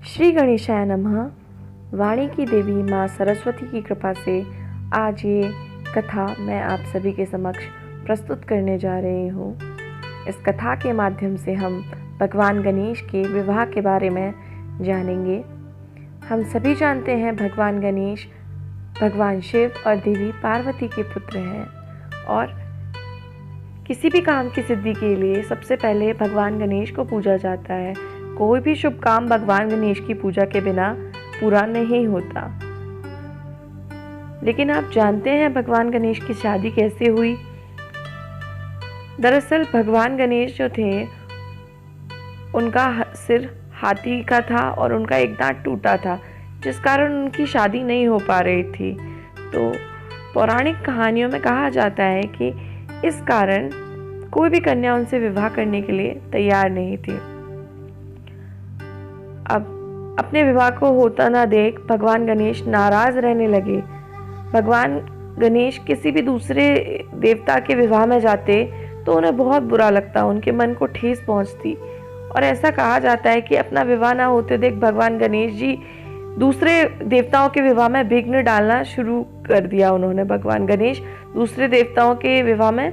श्री गणेशाय नमः। वाणी की देवी माँ सरस्वती की कृपा से आज ये कथा मैं आप सभी के समक्ष प्रस्तुत करने जा रही हूँ। इस कथा के माध्यम से हम भगवान गणेश के विवाह के बारे में जानेंगे। हम सभी जानते हैं भगवान गणेश भगवान शिव और देवी पार्वती के पुत्र हैं और किसी भी काम की सिद्धि के लिए सबसे पहले भगवान गणेश को पूजा जाता है। कोई भी शुभ काम भगवान गणेश की पूजा के बिना पूरा नहीं होता। लेकिन आप जानते हैं भगवान गणेश की शादी कैसे हुई? दरअसल भगवान गणेश जो थे उनका सिर हाथी का था और उनका एक दांत टूटा था, जिस कारण उनकी शादी नहीं हो पा रही थी। तो पौराणिक कहानियों में कहा जाता है कि इस कारण कोई भी कन्या उनसे विवाह करने के लिए तैयार नहीं थी। अब अपने विवाह को होता ना देख भगवान गणेश नाराज रहने लगे। भगवान गणेश किसी भी दूसरे देवता के विवाह में जाते तो उन्हें बहुत बुरा लगता, उनके मन को ठेस पहुंचती और ऐसा कहा जाता है कि अपना विवाह ना होते देख भगवान गणेश जी दूसरे देवताओं के विवाह में विघ्न डालना शुरू कर दिया। उन्होंने भगवान गणेश दूसरे देवताओं के विवाह में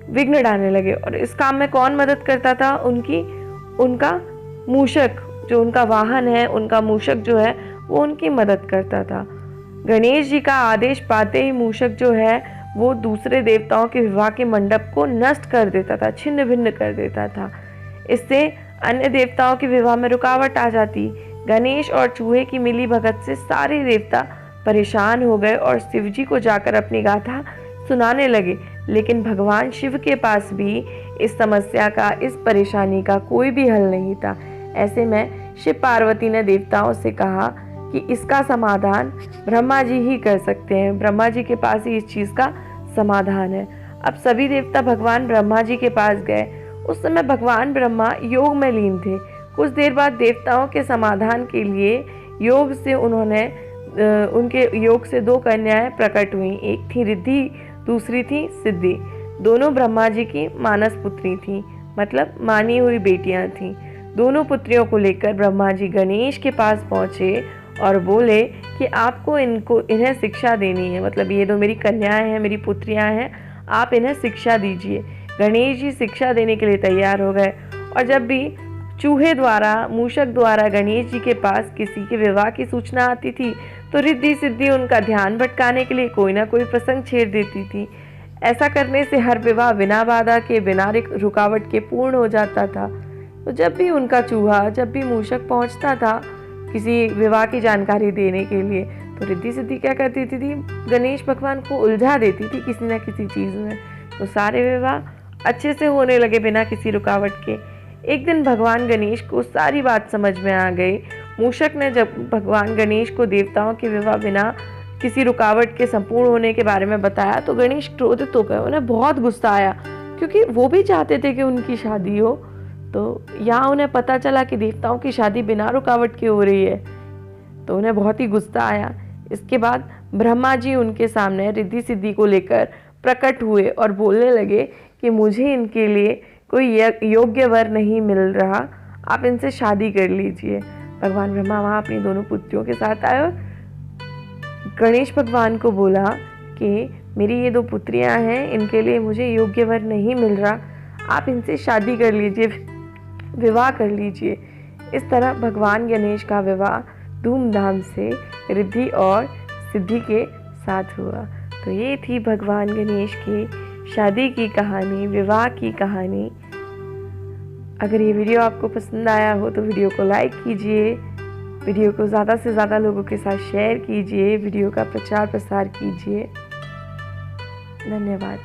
विघ्न डालने लगे और इस काम में कौन मदद करता था? उनका मूषक, जो उनका वाहन है, उनका मूषक जो है वो उनकी मदद करता था। गणेश जी का आदेश पाते ही मूषक जो है वो दूसरे देवताओं के विवाह के मंडप को नष्ट कर देता था, छिन्न भिन्न कर देता था। इससे अन्य देवताओं के विवाह में रुकावट आ जाती। गणेश और चूहे की मिली भगत से सारे देवता परेशान हो गए और शिव जी को जाकर अपनी गाथा सुनाने लगे। लेकिन भगवान शिव के पास भी इस समस्या का, इस परेशानी का कोई भी हल नहीं था। ऐसे में शिव पार्वती ने देवताओं से कहा कि इसका समाधान ब्रह्मा जी ही कर सकते हैं, ब्रह्मा जी के पास ही इस चीज़ का समाधान है। अब सभी देवता भगवान ब्रह्मा जी के पास गए। उस समय भगवान ब्रह्मा योग में लीन थे। कुछ देर बाद देवताओं के समाधान के लिए योग से उनके योग से दो कन्याएं प्रकट हुई। एक थी रिद्धि, दूसरी थी सिद्धि। दोनों ब्रह्मा जी की मानस पुत्री थी, मतलब मानी हुई बेटियां थीं। दोनों पुत्रियों को लेकर ब्रह्मा जी गणेश के पास पहुंचे और बोले कि आपको इन्हें शिक्षा देनी है, मतलब ये दो मेरी कन्याएं हैं, मेरी पुत्रियां हैं, आप इन्हें शिक्षा दीजिए। गणेश जी शिक्षा देने के लिए तैयार हो गए और जब भी चूहे द्वारा, मूषक द्वारा गणेश जी के पास किसी के विवाह की सूचना आती थी तो रिद्धि सिद्धि उनका ध्यान भटकाने के लिए कोई ना कोई प्रसंग छेड़ देती थी। ऐसा करने से हर विवाह बिना बाधा के, बिना रुकावट के पूर्ण हो जाता था। तो जब भी उनका चूहा, जब भी मूषक पहुंचता था किसी विवाह की जानकारी देने के लिए, तो रिद्धि सिद्धि क्या करती थी? गणेश भगवान को उलझा देती थी किसी न किसी चीज़ में। तो सारे विवाह अच्छे से होने लगे बिना किसी रुकावट के। एक दिन भगवान गणेश को सारी बात समझ में आ गई। मूषक ने जब भगवान गणेश को देवताओं के विवाह बिना किसी रुकावट के संपूर्ण होने के बारे में बताया तो गणेश क्रोधित हो गए। उन्हें बहुत गुस्सा आया क्योंकि वो भी चाहते थे कि उनकी शादी हो। तो यहाँ उन्हें पता चला कि देवताओं की शादी बिना रुकावट के हो रही है, तो उन्हें बहुत ही गुस्सा आया। इसके बाद ब्रह्मा जी उनके सामने रिद्धि सिद्धि को लेकर प्रकट हुए और बोलने लगे कि मुझे इनके लिए कोई योग्य वर नहीं मिल रहा, आप इनसे शादी कर लीजिए। भगवान ब्रह्मा वहाँ अपनी दोनों पुत्रियों के साथ आए और गणेश भगवान को बोला कि मेरी ये दो पुत्रियाँ हैं, इनके लिए मुझे योग्य वर नहीं मिल रहा, आप इनसे शादी कर लीजिए, विवाह कर लीजिए। इस तरह भगवान गणेश का विवाह धूमधाम से रिद्धि और सिद्धि के साथ हुआ। तो ये थी भगवान गणेश की शादी की कहानी, विवाह की कहानी। अगर ये वीडियो आपको पसंद आया हो तो वीडियो को लाइक कीजिए, वीडियो को ज़्यादा से ज़्यादा लोगों के साथ शेयर कीजिए, वीडियो का प्रचार प्रसार कीजिए। धन्यवाद।